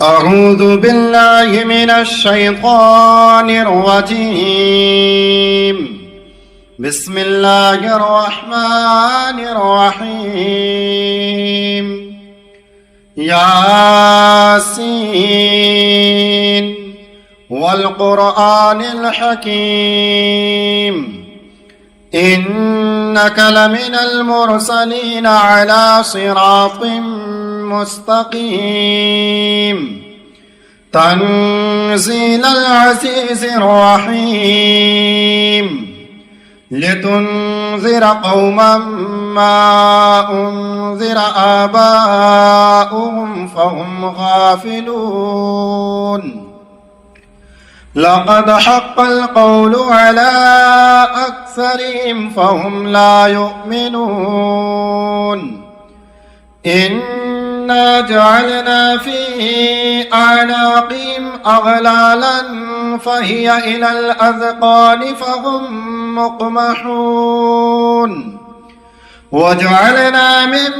أعوذ بالله من الشيطان الرجيم. بسم الله الرحمن الرحيم. ياسين والقرآن الحكيم إنك لمن المرسلين على صراط مستقيم تنزيل العزيز الرحيم لتنذر قوما ما أنذر آباؤهم فهم غافلون. لقد حق القول على أكثرهم فهم لا يؤمنون. إنا جعلنا في أعناقهم أغلالا فهي إلى الأذقان فهم مقمحون. وجعلنا من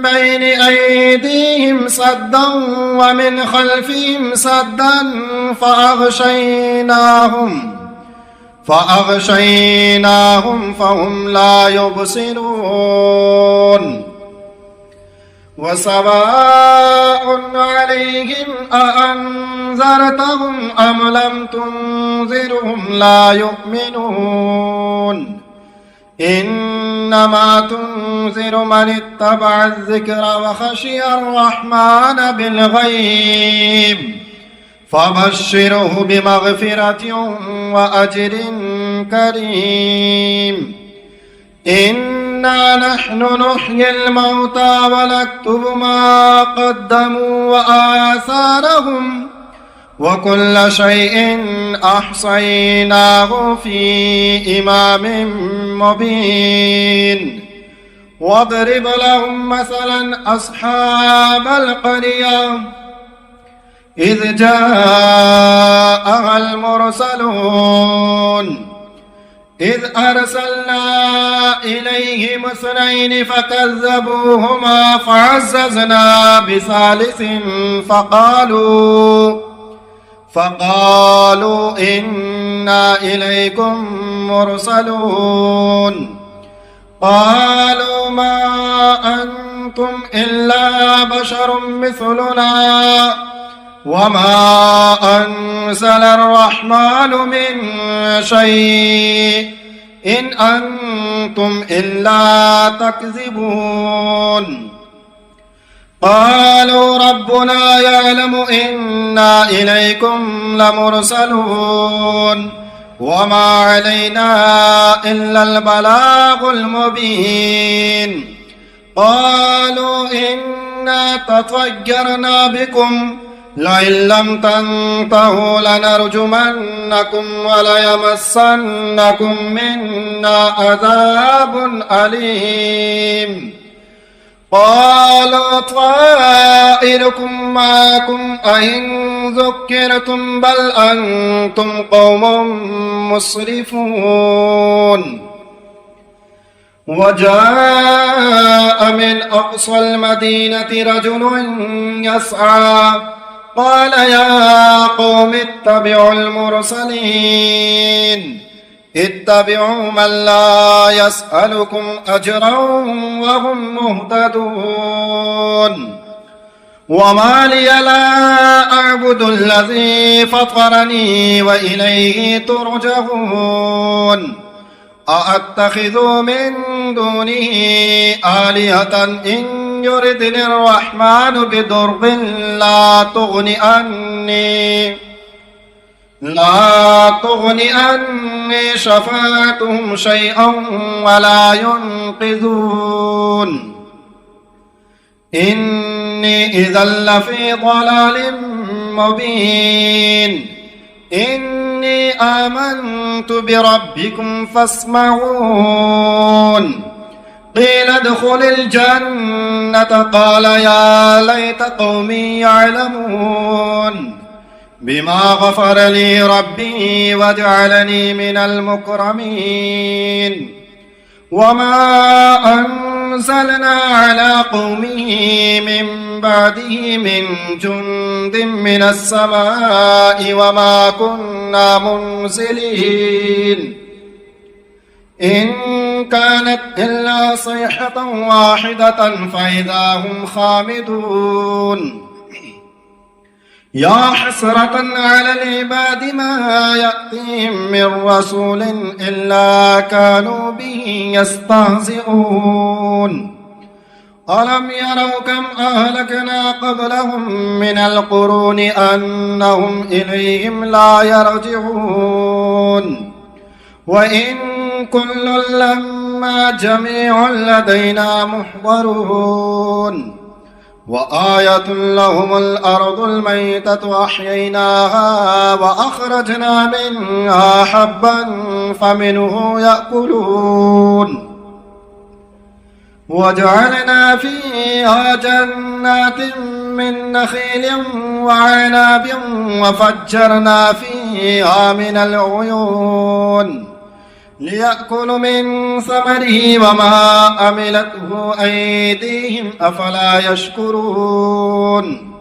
بين أيديهم سدا ومن خلفهم سدا فأغشيناهم فهم لا يبصرون. وسواء عليهم أأنذرتهم أم لم تنذرهم لا يؤمنون. إنما تنذر من اتبع الذكر وخشي الرحمن بالغيب فبشره بمغفرة وأجر كريم. إنا نحن نحيي الموتى ونكتب ما قدموا وآثارهم وكل شيء أحصيناه في إمام مبين. واضرب لهم مثلا أصحاب القرية إذ جاءها المرسلون إذ أرسلنا إليهم 2 فكذبوهما فعززنا بثالث فقالوا إنا إليكم مرسلون. قالوا ما أنتم إلا بشر مثلنا وما أنزل الرحمن من شيء إن أنتم إلا تكذبون. قالوا ربنا يعلم إنا إليكم لمرسلون وما علينا إلا البلاغ المبين. قالوا إنا تطيرنا بكم لئن لم تنتهوا لنرجمنكم وليمسنكم منا عذاب أليم. قالوا طائركم معكم أئن ذكرتم بل أنتم قوم مسرفون. وجاء من أقصى المدينة رجل يسعى قال يا قوم اتبعوا المرسلين اتبعوا من لا يسألكم أجرا وهم مهتدون. وما لي لا أعبد الذي فطرني وإليه ترجعون. أأتخذ من دونه آلهة إن يردني الرحمن بضر لا تغني عني شفاعتهم شيئا ولا ينقذون. إني إذا لفي ضلال مبين. إني آمنت بربكم فاسمعون. قيل ادخل الجنة قال يا ليت قومي يعلمون بما غفر لي ربي وجعلني من المكرمين. وما أرسلنا على قومه من بعده من جند من السماء وما كنا منزلين إن كانت إلا صيحة واحدة فإذا هم خامدون يا حسرة على العباد ما يأتيهم من رسول إلا كانوا به يستهزئون ألم يروا كم أهلكنا قبلهم من القرون أنهم إليهم لا يرجعون وإن كل لما جميع لدينا محضرون وآية لهم الأرض الميتة أحييناها وأخرجنا منها حبا فمنه يأكلون وجعلنا فيها جنات من نخيل وعناب وفجرنا فيها من العيون ليأكلوا من ثمره وما عملته أيديهم أفلا يشكرون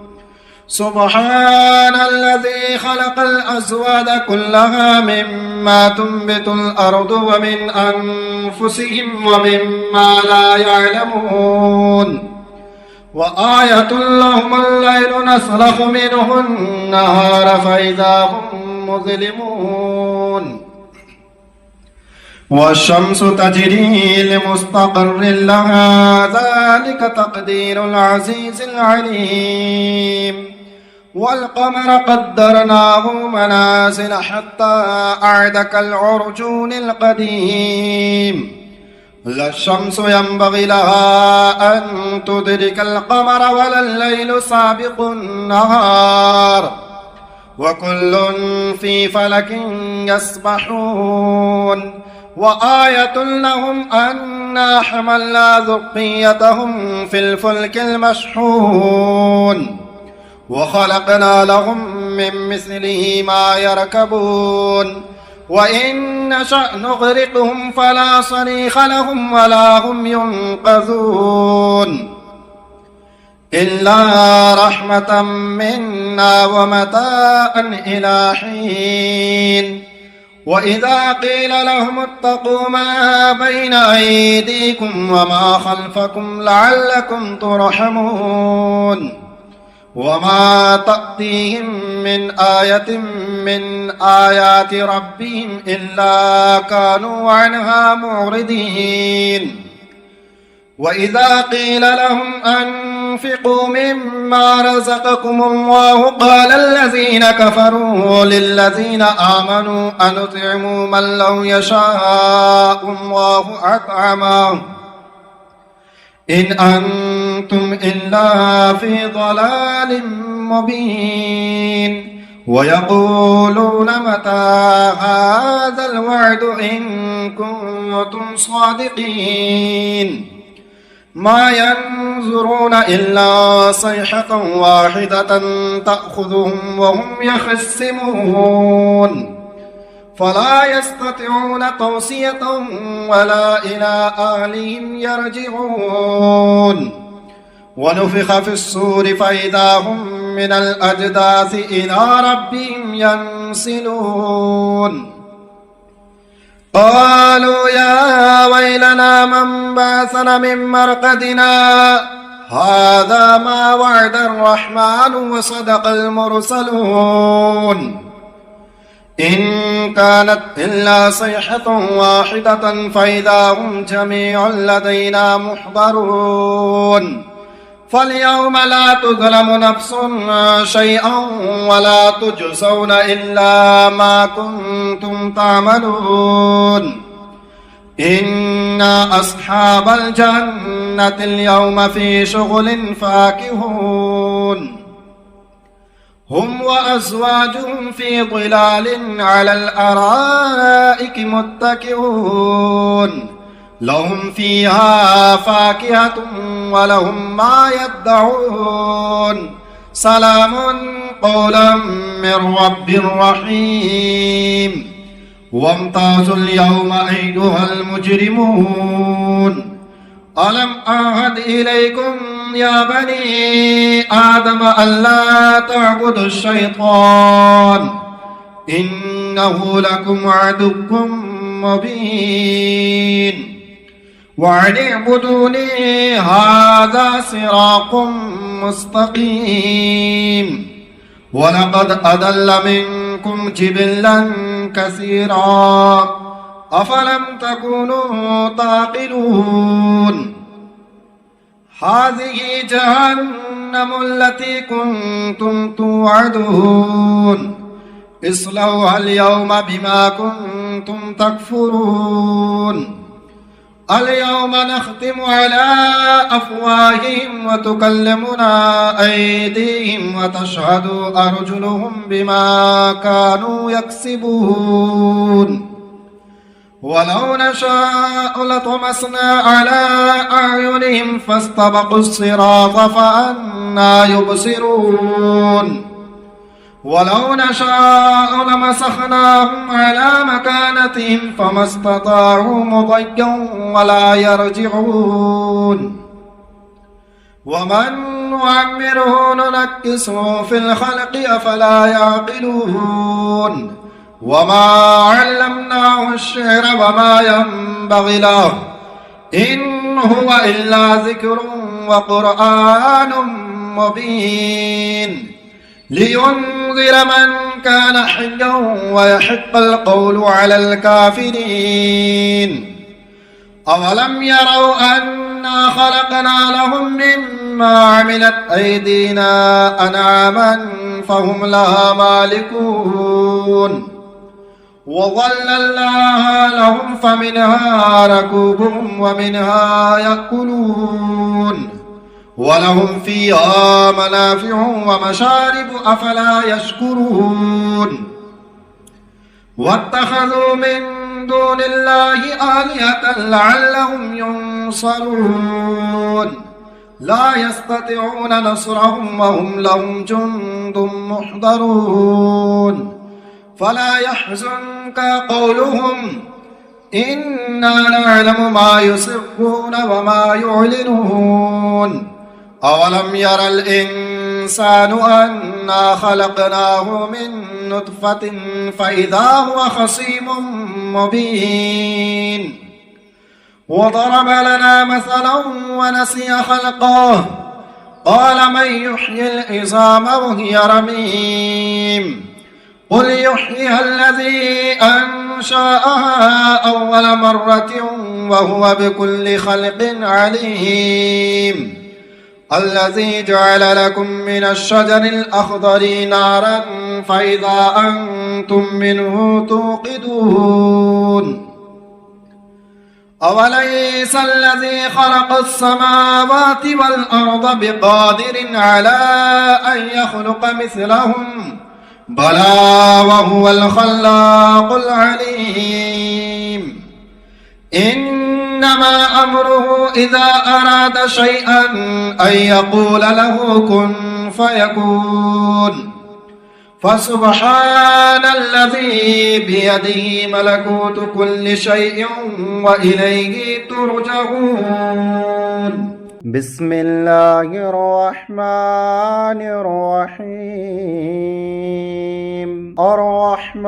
سبحان الذي خلق الأزواج كلها مما تنبت الأرض ومن أنفسهم ومما لا يعلمون وآية لهم الليل نسلخ منه النهار فإذا هم مظلمون والشمس تجري لمستقر لها ذلك تقدير العزيز العليم والقمر قدرناه منازل حتى أعد كالعرجون القديم لا الشمس ينبغي لها أن تدرك القمر ولا الليل سابق النهار وكل في فلك يسبحون وآية لهم أنا حملنا ذريتهم في الفلك المشحون وخلقنا لهم من مثله ما يركبون وإن نشأ نغرقهم فلا صريخ لهم ولا هم ينقذون إلا رحمة منا ومتاعا إلى حين وإذا قيل لهم اتقوا ما بين أيديكم وما خلفكم لعلكم ترحمون وما تأتيهم من آية من آيات ربهم إلا كانوا عنها معرضين وإذا قيل لهم أنفقوا مما رزقكم الله قال الذين كفروا للذين آمنوا أنطعموا من لو يشاء الله أطعمه إن أنتم إلا في ضلال مبين ويقولون متى هذا الوعد إن كنتم صادقين ما ينظرون إلا صيحة واحدة تأخذهم وهم يخصمون فلا يستطيعون توصية ولا إلى أهلهم يرجعون ونفخ في الصور فإذا هم من الأجداث إلى ربهم ينسلون قالوا يا ويلنا من بعثنا من مرقدنا هذا ما وعد الرحمن وصدق المرسلون إن كانت إلا صيحة واحدة فإذا هم جميع لدينا محضرون فاليوم لا تظلم نفس شيئا ولا تجزون إلا ما كنتم تعملون إن أصحاب الجنة اليوم في شغل فاكهون هم وأزواجهم في ظلال على الأرائك متكئون لهم فيها فاكهة ولهم ما يدعون سلام قولا من رب رحيم وامتازوا اليوم أيها المجرمون ألم أعهد إليكم يا بني آدم ألا تعبدوا الشيطان إنه لكم عدو مبين وأن اعبدوني هذا صراط مستقيم ولقد أضل منكم جبلا كثيرا أفلم تكونوا تعقلون هذه جهنم التي كنتم توعدون اصلوها اليوم بما كنتم تكفرون اليوم نختم على أفواههم وتكلمنا أيديهم وتشهد أرجلهم بما كانوا يكسبون ولو نشاء لطمسنا على أعينهم فاستبقوا الصراط فأنى يبصرون ولو نشاء لمسخناهم على مكانتهم فما استطاعوا مضيا ولا يرجعون ومن نعمره ننكسه في الخلق أفلا يعقلون وما علمناه الشعر وما ينبغي له إن هو إلا ذكر وقرآن مبين لينذر من كان حيا ويحق القول على الكافرين أولم يروا أنا خلقنا لهم مما عملت أيدينا أنعاما فهم لها مالكون وظللناها لهم فمنها ركوبهم ومنها يأكلون ولهم فيها منافع ومشارب أفلا يشكرون واتخذوا من دون الله آلهة لعلهم ينصرون لا يستطيعون نصرهم وهم لهم جند محضرون فلا يحزنك قولهم إنا نعلم ما يسرون وما يعلنون أولم ير الإنسان أنا خلقناه من نطفة فإذا هو خصيم مبين وضرب لنا مثلا ونسي خلقه قال من يحيي العظام وهي رميم قل يحييها الذي أنشأها أول مرة وهو بكل خلق عليم الذي جعل لكم من الشجر الأخضر نارا فإذا أنتم منه توقدون أوليس الذي خلق السماوات والأرض بقادر على أن يخلق مثلهم بلى وهو الخلاق العليم إنما أمره إذا أراد شيئا أن يقول له كن فيكون فسبحان الذي بيده ملكوت كل شيء وإليه ترجعون بسم الله الرحمن الرحيم الرحمن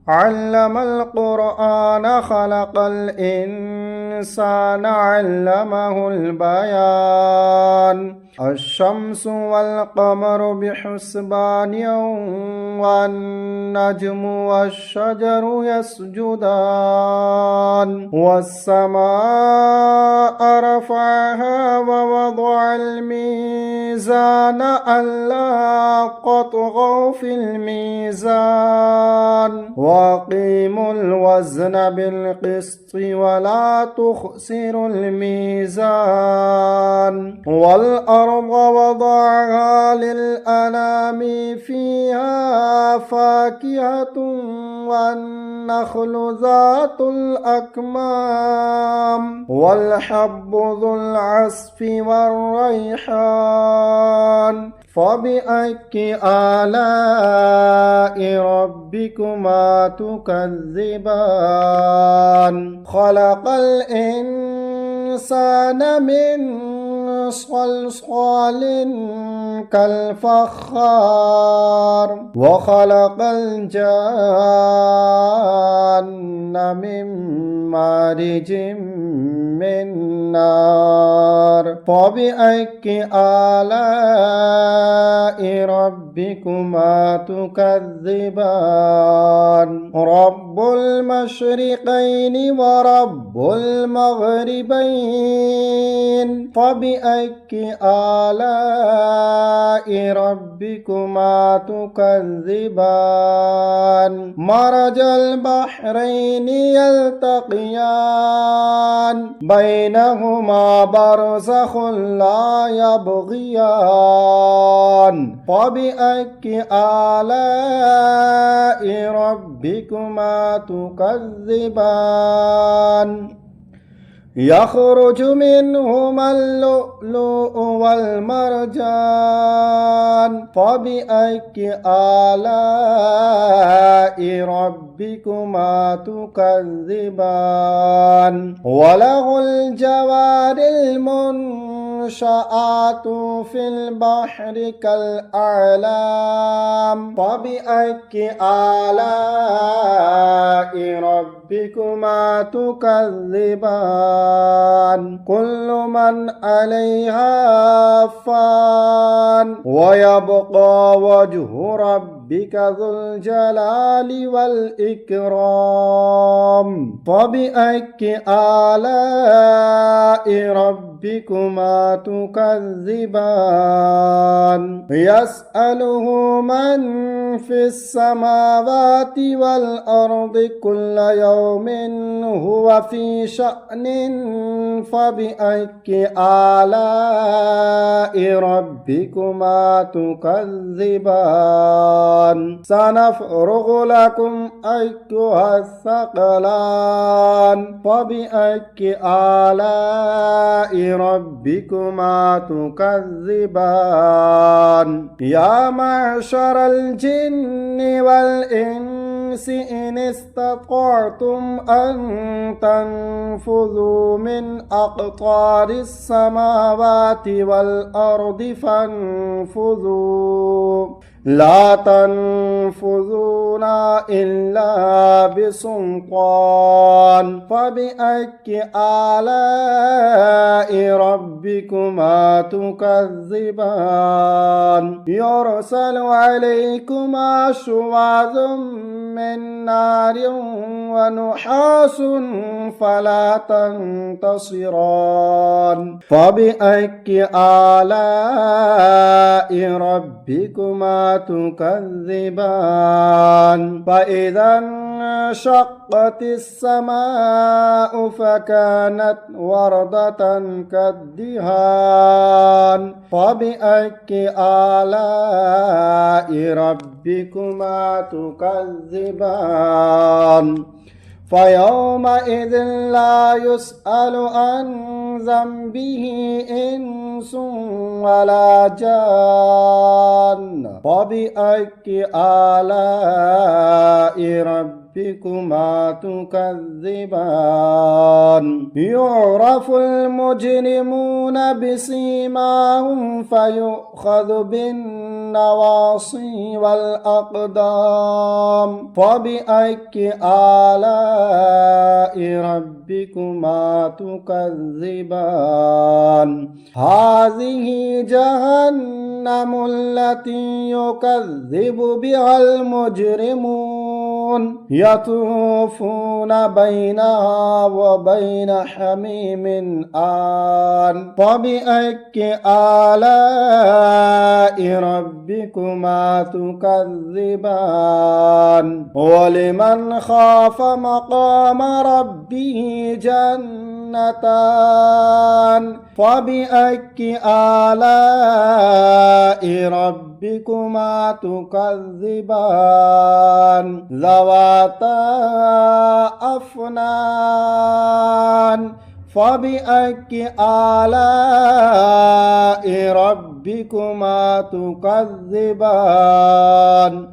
علم القرآن خلق الإنسان علمه البيان الشمس والقمر بحسبان والنجم والشجر يسجدان والسماء رفعها ووضع الميزان ألا تطغوا في الميزان وأقيموا الوزن بالقسط ولا تخسروا الميزان والأرض وضعها للأنام فيها فاكهة والنخل ذات الأكمام والحب ذو العصف والريحان فبأي آلاء ربكما تكذبان خلق الإنسان الإنسان من صلصال كالفخار وخلق الجان من مارج من نار فبأي آلاء ربكما تكذبان رب المشرقين ورب المغربين فبأي آلاء ربكما تكذبان مرج البحرين يلتقيان بينهما برزخ لا يبغيان فبأي آلاء ربكما تكذبان يخرج منهما اللؤلؤ والمرجان فبأي آلاء ربكما تكذبان وله الجوار المنشآت في البحر كالأعلام فبأي آلاء ربكما تكذبان كل من عليها فان ويبقى وجه ربك ذو الجلال والإكرام فبأي آلاء ربكما تكذبان يسأله من في السماوات والأرض كل يوم هو في شأن فبأي آلاء ربكما تكذبان سنفرغ لكم أيها الثقلان فبأي آلاء ربكما تكذبان يا معشر الجن والإنس إن استطعتم أن تنفذوا من أقطار السماوات والأرض فانفذوا لا تنفذون إلا بسلطان فبأي آلاء ربكما تكذبان يرسل عليكما شواظ من نار ونحاس فلا تنتصران فبأي آلاء ربكما تكذبان فإذا انشقت السماء فكانت وردة كالدهان فبأي آلاء ربكما تكذبان فيومئذ لا يسأل عن ذنبه إنس ولا جان فبأي آلاء ربكما تكذبان يعرف المجرمون بسيماهم فيؤخذ بالنواصي والأقدام فبأي آلاء ربكما تكذبان هذه جهنم التي يكذب بها المجرمون يطوفون بينها وبين حميم آن فبأي آلاء ربكما تكذبان ولمن خاف مقام ربه جنتان فبأي آلاء ربكما تكذبان ذواتا أفنان فبأي آلاء ربكما تكذبان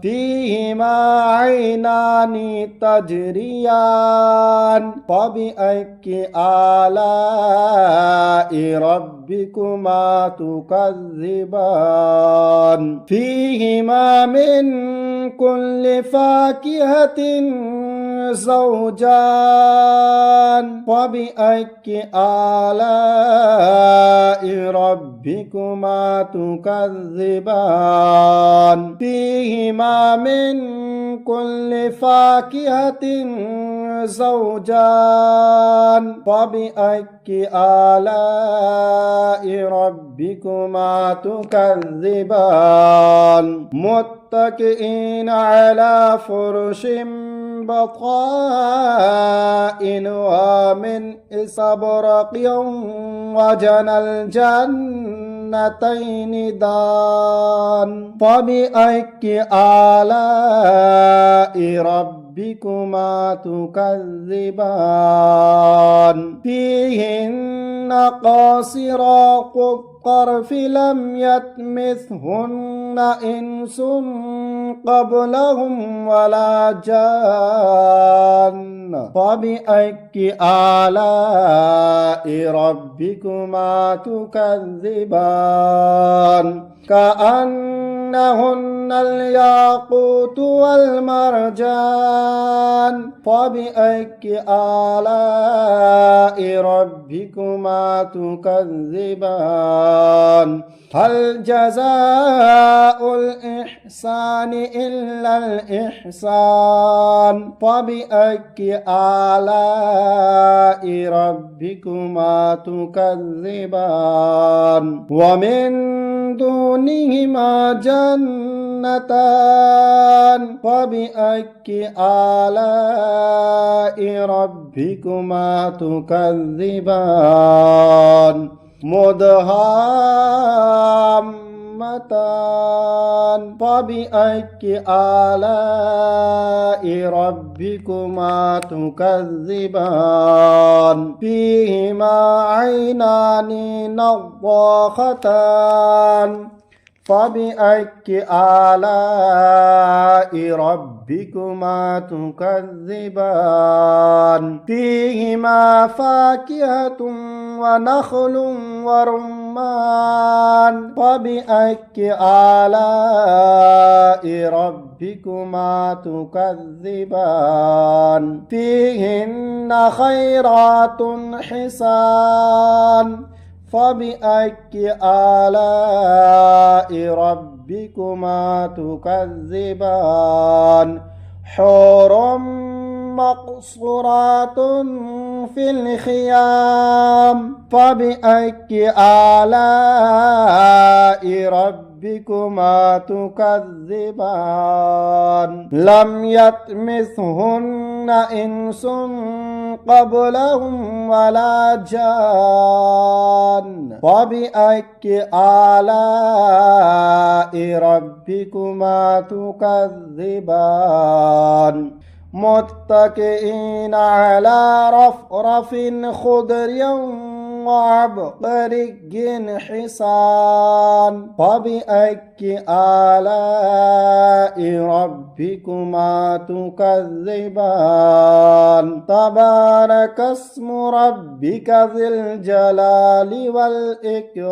فيهما عينان تجريان فبأي آلاء ربكما تكذبان فيهما من كل فاكهة زوجان فبأي آلاء ربكما تكذبان فيهما من كل فاكهة زوجان فبأي آلاء ربكما تكذبان متكئين على فرش بطائنها من استبرق وجنى الجنتين دان فبأي آلاء ربكما تكذبان فيهن قاصرات الطرف لم يطمثهن إنس قبلهم ولا جان فبأي آلاء ربكما تكذبان كأنهن الياقوت والمرجان فبأي آلاء ربكما تكذبان هل جزاء الإحسان إلا الإحسان فبأي آلاء ربكما تكذبان ومن دونهما جنتان فبأي آلاء ربكما تكذبان مدهامتان فبأي آلاء ربكما تكذبان فيهما عينان نضاختان فبأي آلاء ربكما تكذبان فيهما فاكهة ونخل ورمان فبأي آلاء ربكما تكذبان فيهن خيرات حسان فبأي آلاء ربكما تكذبان حور مقصورات في الخيام فبأي آلاء ربكما تكذبان لم يطمثهن إنس قبلهم ولا جان فبأي آلاء ربكما تكذبان متكئين على رفرف خضر وعبقري حسان فبأي آلاء ربكما تكذبان تبارك اسم ربك ذي الجلال والإكرام